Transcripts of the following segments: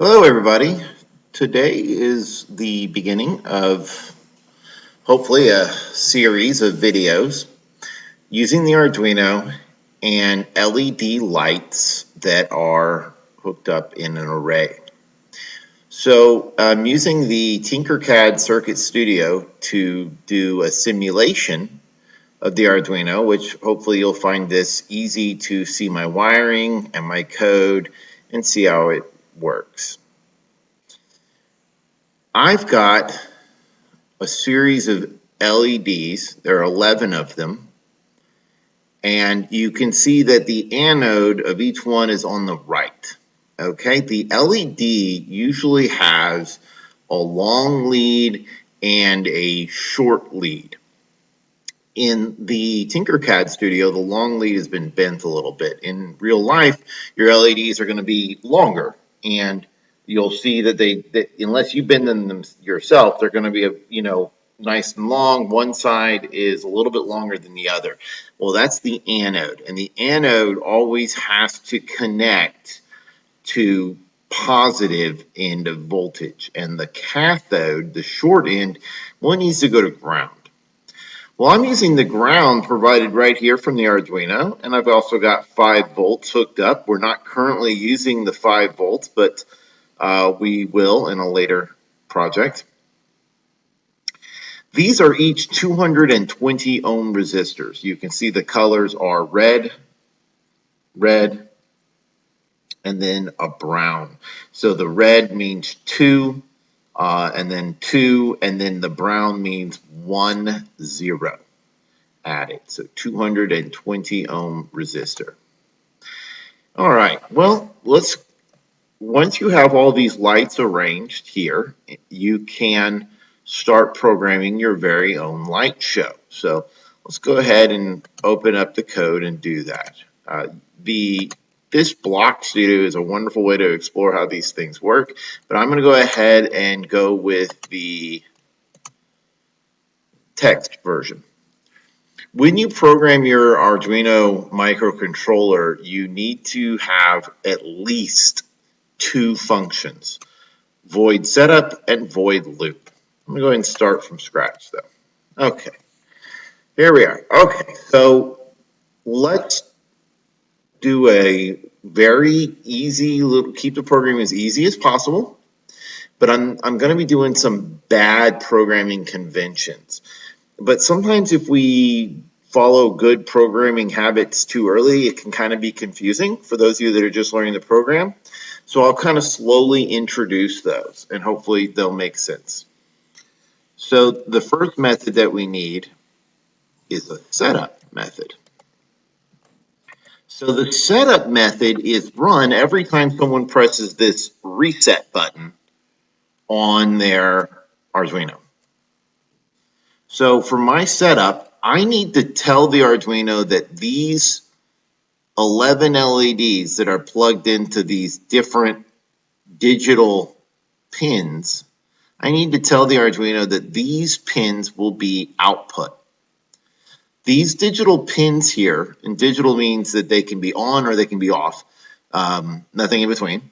Hello, everybody. Today is the beginning of hopefully a series of videos using the Arduino and LED lights that are hooked up in an array. So I'm using the Tinkercad Circuit Studio to do a simulation of the Arduino, which hopefully you'll find this easy to see my wiring and my code and see how it works. I've got a series of LEDs. There are 11 of them. And you can see that the anode of each one is on the right. Okay, the LED usually has a long lead and a short lead. In the Tinkercad studio, the long lead has been bent a little bit. In real life, your LEDs are going to be longer, and you'll see that unless you bend them yourself, they're going to be nice and long. One side is a little bit longer than the other. Well, that's the anode, and the anode always has to connect to positive end of voltage, and the cathode, the short end, one needs to go to ground. Well, I'm using the ground provided right here from the Arduino, and I've also got 5 volts hooked up. We're not currently using the 5 volts, but we will in a later project. These are each 220 ohm resistors. You can see the colors are red, red, and then a brown. So the red means 2, and then 2, and then the brown means 1, 0. Added. So 220 ohm resistor. All right, well, once you have all these lights arranged here, you can start programming your very own light show. So let's go ahead and open up the code and do that. This block studio is a wonderful way to explore how these things work, but I'm going to go ahead and go with the text version. When you program your Arduino microcontroller, you need to have at least 2 functions, void setup and void loop. I'm going to go ahead and start from scratch though. Okay, here we are. Okay, so let's do a very easy little, keep the program as easy as possible, but I'm going to be doing some bad programming conventions. But sometimes if we follow good programming habits too early, it can kind of be confusing for those of you that are just learning the program. So I'll kind of slowly introduce those, and hopefully they'll make sense. So the first method that we need is a setup method. So the setup method is run every time someone presses this reset button on their Arduino. So for my setup, I need to tell the Arduino that these 11 LEDs that are plugged into these different digital pins, I need to tell the Arduino that these pins will be output. These digital pins here, and digital means that they can be on or they can be off, nothing in between.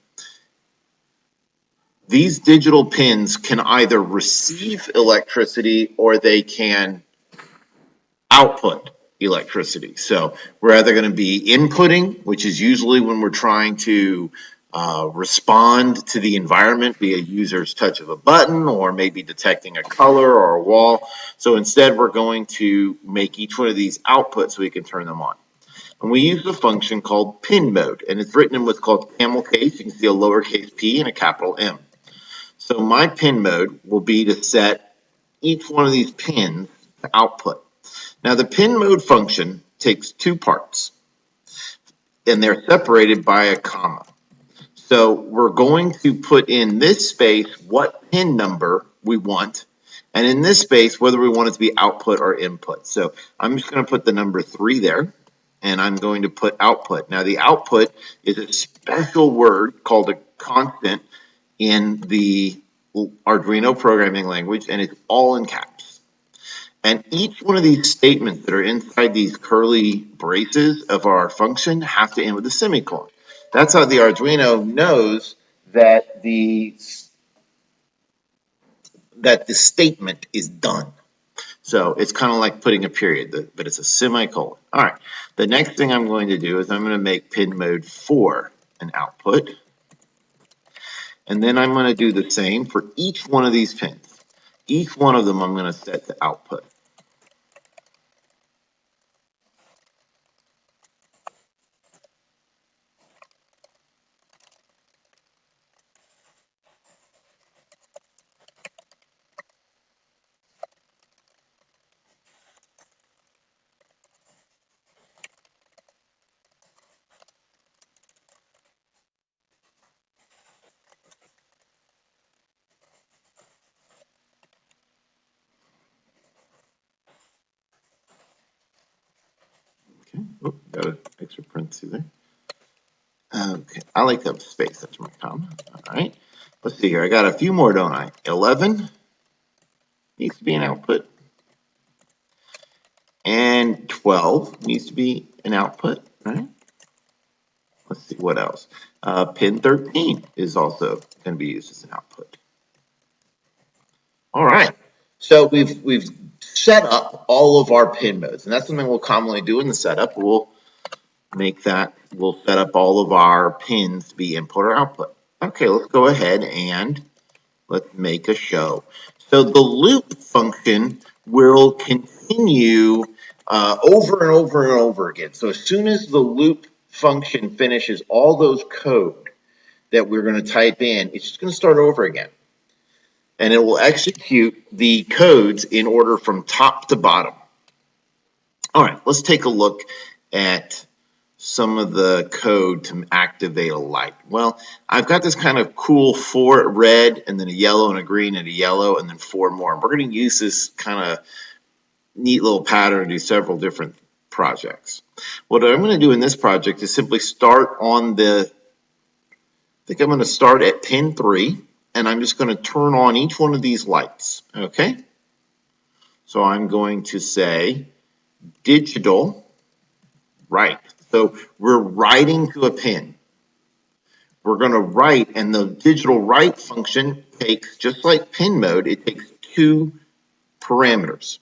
These digital pins can either receive electricity or they can output electricity. So we're either going to be inputting, which is usually when we're trying to respond to the environment via user's touch of a button or maybe detecting a color or a wall. So instead we're going to make each one of these outputs so we can turn them on. And we use a function called pin mode, and it's written in what's called camel case. You can see a lowercase p and a capital M. So my pin mode will be to set each one of these pins to output. Now the pin mode function takes 2 parts, and they're separated by a comma. So we're going to put in this space what pin number we want, and in this space whether we want it to be output or input. So I'm just going to put the number 3 there, and I'm going to put output. Now the output is a special word called a constant in the Arduino programming language, and it's all in caps. And each one of these statements that are inside these curly braces of our function have to end with a semicolon. That's how the Arduino knows that the statement is done. So it's kind of like putting a period, but it's a semicolon. All right. The next thing I'm going to do is I'm going to make pin mode 4 an output. And then I'm going to do the same for each one of these pins. Each one of them I'm going to set to output. Okay. Oh, got an extra parenthesis there. Okay. I like to have space. That's my comma. All right. Let's see here. I got a few more, don't I? 11 needs to be an output. And 12 needs to be an output, right? Let's see what else. Pin 13 is also going to be used as an output. All right. So we've set up all of our pin modes, and that's something we'll commonly do in the setup. We'll set up all of our pins to be input or output. Okay, let's go ahead and let's make a show. So the loop function will continue over and over and over again. So as soon as the loop function finishes all those code that we're going to type in, it's just going to start over again. And it will execute the codes in order from top to bottom. All right, let's take a look at some of the code to activate a light. Well, I've got this kind of cool 4 red and then a yellow and a green and a yellow and then 4 more. And we're going to use this kind of neat little pattern to do several different projects. What I'm going to do in this project is simply start on I think I'm going to start at pin 3 and I'm just going to turn on each one of these lights. Okay? So I'm going to say digital write. So we're writing to a pin. We're going to write, and the digital write function takes, just like pin mode, it takes 2 parameters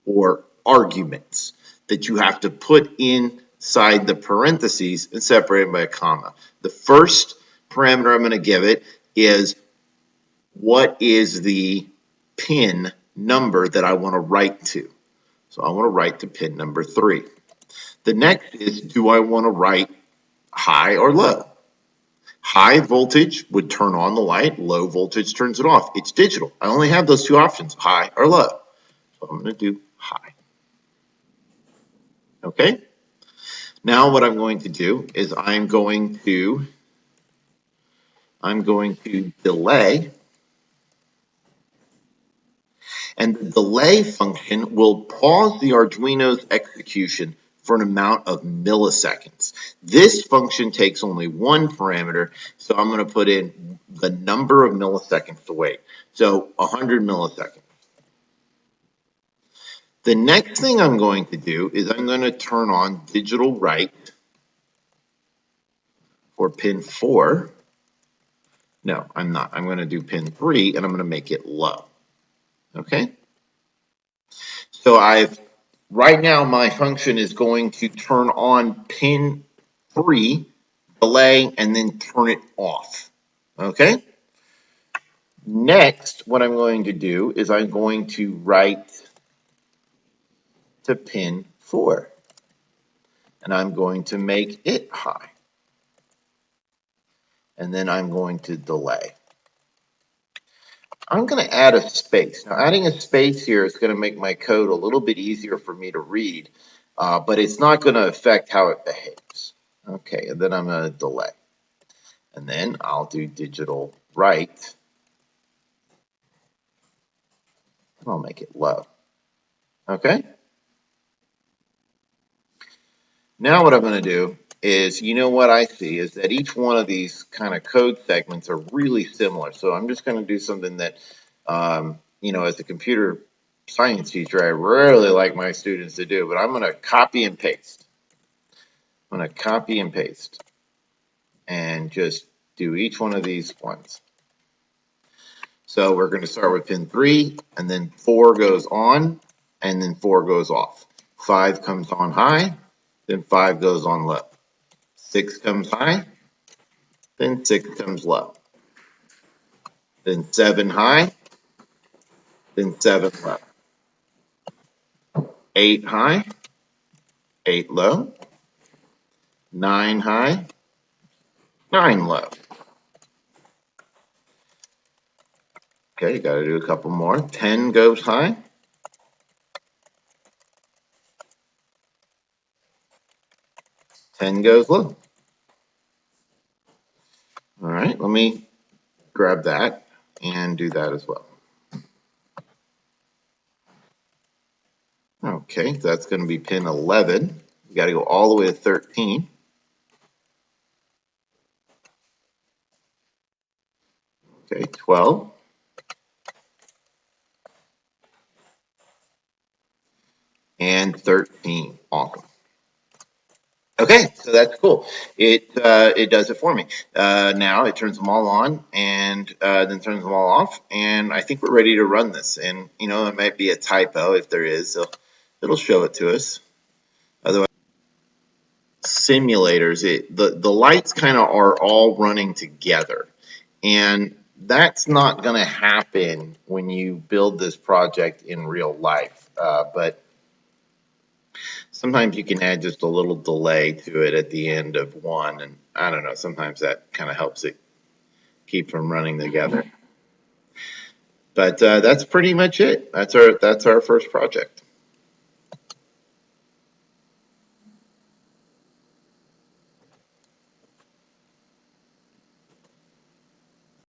or arguments that you have to put inside the parentheses and separate them by a comma. The first parameter I'm going to give it is what is the pin number that I want to write to. So I want to write to pin number 3. The next is, do I want to write high or low? High voltage would turn on the light, low voltage turns it off. It's digital. I only have those 2 options, high or low. So I'm going to do high. Okay? Now what I'm going to do is I'm going to delay, and the delay function will pause the Arduino's execution for an amount of milliseconds. This function takes only 1 parameter, so I'm going to put in the number of milliseconds to wait. So 100 milliseconds. The next thing I'm going to do is I'm going to turn on digital write for pin 4. No, I'm not. I'm going to do pin 3 and I'm going to make it low. Okay? So right now my function is going to turn on pin 3, delay, and then turn it off. Okay? Next, what I'm going to do is I'm going to write to pin 4. And I'm going to make it high. And then I'm going to delay. I'm going to add a space. Now, adding a space here is going to make my code a little bit easier for me to read, but it's not going to affect how it behaves. Okay, and then I'm going to delay. And then I'll do digital write, and I'll make it low. Okay? Now what I'm going to do is, what I see is that each one of these kind of code segments are really similar. So I'm just going to do something that, as a computer science teacher, I rarely like my students to do, but I'm going to copy and paste. I'm going to copy and paste and just do each one of these once. So we're going to start with pin 3, and then 4 goes on, and then 4 goes off. 5 comes on high, then 5 goes on low. 6 comes high, then 6 comes low. Then 7 high, then 7 low. 8 high, 8 low. 9 high, 9 low. Okay, you got to do a couple more. 10 goes high. 10 goes low. All right, let me grab that and do that as well. Okay, so that's going to be pin 11. You got to go all the way to 13. Okay, 12. And 13. Awesome. Okay, so that's cool. It does it for me. Now it turns them all on and then turns them all off, and I think we're ready to run this. And you know, it might be a typo. If there is, so it'll show it to us. Otherwise, simulators, the lights kind of are all running together, and that's not going to happen when you build this project in real life. But sometimes you can add just a little delay to it at the end of one, and I don't know, sometimes that kind of helps it keep from running together. But that's pretty much it. That's our first project.